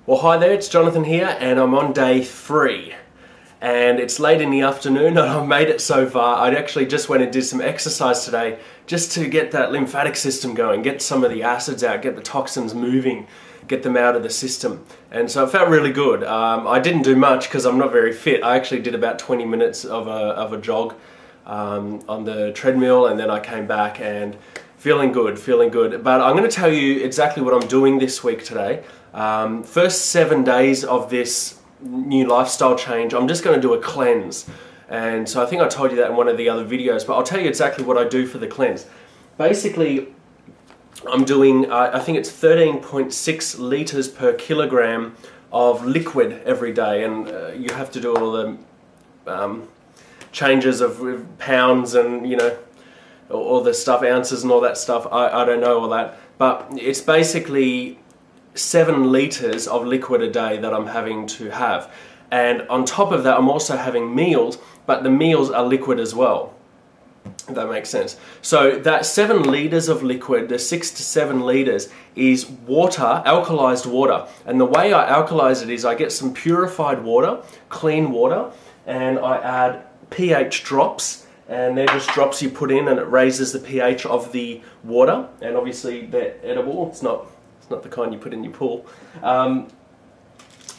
Well, hi there, it's Jonathan here, and I'm on day 3. And it's late in the afternoon, and I've made it so far. I actually just went and did some exercise today just to get that lymphatic system going, get some of the acids out, get the toxins moving, get them out of the system. And so it felt really good. I didn't do much because I'm not very fit. I actually did about 20 minutes of a jog on the treadmill, and then I came back and feeling good. But I'm going to tell you exactly what I'm doing this week today. First 7 days of this new lifestyle change, I'm just going to do a cleanse. And so I think I told you that in one of the other videos, but I'll tell you exactly what I do for the cleanse. Basically, I'm doing, I think it's 13.6 litres per kilogram of liquid every day. And you have to do all the changes of pounds and, you know, all the stuff, ounces and all that stuff. I don't know all that. But it's basically 7 litres of liquid a day that I'm having to have. And on top of that, I'm also having meals, but the meals are liquid as well, if that makes sense. So that 7 litres of liquid, the 6 to 7 litres, is water, alkalized water. And the way I alkalize it is I get some purified water, clean water, and I add pH drops, and they're just drops you put in and it raises the pH of the water. And obviously they're edible, it's not the kind you put in your pool.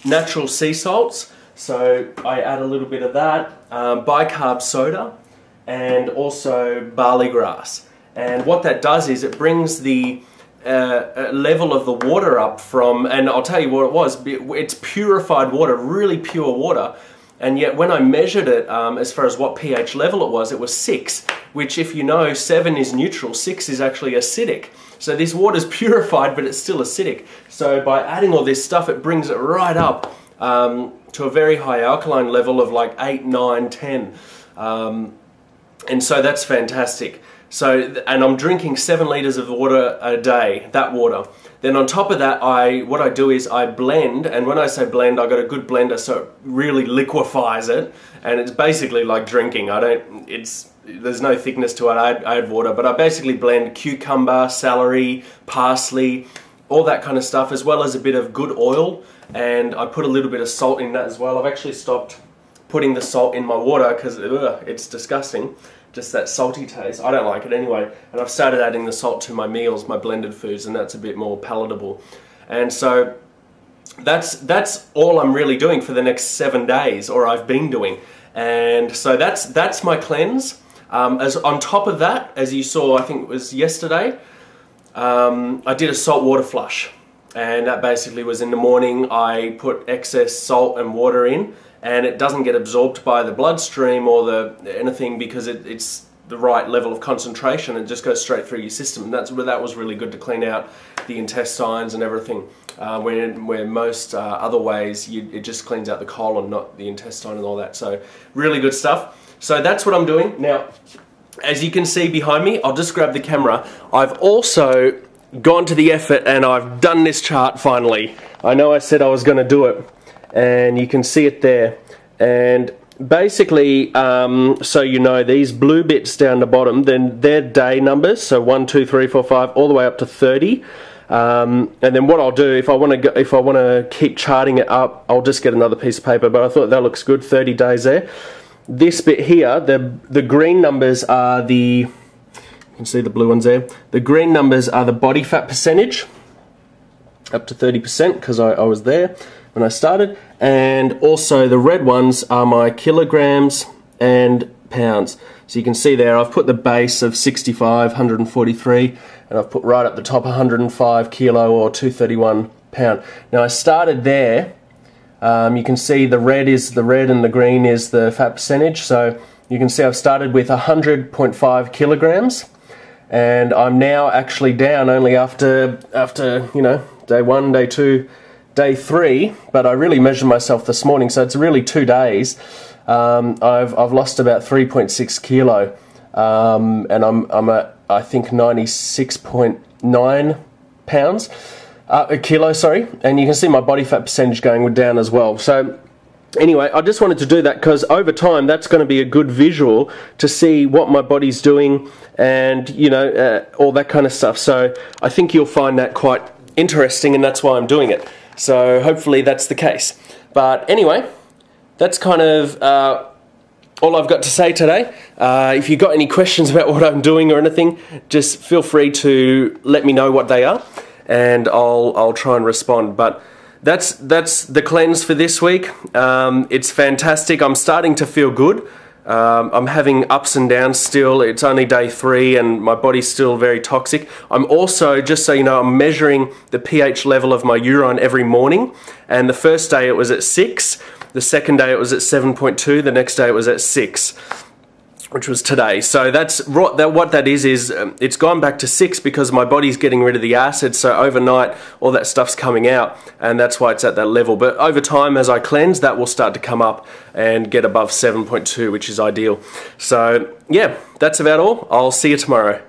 Natural sea salts, so I add a little bit of that, bicarb soda, and also barley grass. And what that does is it brings the level of the water up from, and I'll tell you what it was, it's purified water, really pure water. And yet when I measured it, as far as what pH level it was 6, which, if you know, 7 is neutral, 6 is actually acidic. So this water is purified, but it's still acidic. So by adding all this stuff, it brings it right up to a very high alkaline level of like 8, 9, 10. And so that's fantastic. So, and I'm drinking 7 litres of water a day, that water. Then on top of that, what I do is I blend, and when I say blend, I got a good blender so it really liquefies it, and it's basically like drinking. There's no thickness to it. I add water, but I basically blend cucumber, celery, parsley, all that kind of stuff, as well as a bit of good oil, and I put a little bit of salt in that as well. I've actually stopped putting the salt in my water because it's disgusting. Just that salty taste. I don't like it anyway. And I've started adding the salt to my meals, my blended foods, and that's a bit more palatable. And so that's all I'm really doing for the next 7 days, or I've been doing. And so that's my cleanse. As on top of that, as you saw, I think it was yesterday, I did a salt water flush. And that basically was in the morning, I put excess salt and water in, and it doesn't get absorbed by the bloodstream or anything because it's the right level of concentration. It just goes straight through your system. And that was really good to clean out the intestines and everything. Where most other ways, it just cleans out the colon, not the intestine and all that. So really good stuff. So that's what I'm doing. Now, as you can see behind me, I'll just grab the camera. I've also gone to the effort and I've done this chart finally. I know I said I was going to do it, and you can see it there. And basically, so you know, these blue bits down the bottom, then they're day numbers, so 1, 2, 3, 4, 5, all the way up to 30. And then what I'll do, if I want to keep charting it up, I'll just get another piece of paper. But I thought that looks good, 30 days there. This bit here, the green numbers are the, you can see the blue ones there. The green numbers are the body fat percentage, up to 30%, because I was there when I started. And also the red ones are my kilograms and pounds. So you can see there, I've put the base of 65, 143, and I've put right up the top 105 kilo or 231 pound. Now I started there. You can see the red is the red and the green is the fat percentage. So you can see I've started with 100.5 kilograms, and I'm now actually down only after you know, day 1, day 2, day 3, but I really measured myself this morning, so it's really 2 days. I've lost about 3.6 kilo, and I'm at, I think, 96.9 pounds a kilo, sorry. And you can see my body fat percentage going down as well. So anyway, I just wanted to do that because over time that's going to be a good visual to see what my body's doing, and you know, all that kind of stuff. So I think you'll find that quite interesting, and that's why I'm doing it. So hopefully that's the case. But anyway, that's kind of all I've got to say today. If you've got any questions about what I'm doing or anything, just feel free to let me know what they are, and I'll try and respond. But that's the cleanse for this week. It's fantastic. I'm starting to feel good. I'm having ups and downs still. It's only day 3 and my body's still very toxic. I'm also, just so you know, I'm measuring the pH level of my urine every morning, and the first day it was at 6, the second day it was at 7.2, the next day it was at 6, which was today. So what that is it's gone back to 6 because my body's getting rid of the acid, so overnight all that stuff's coming out, and that's why it's at that level. But over time, as I cleanse, that will start to come up and get above 7.2, which is ideal. So yeah, that's about all. I'll see you tomorrow.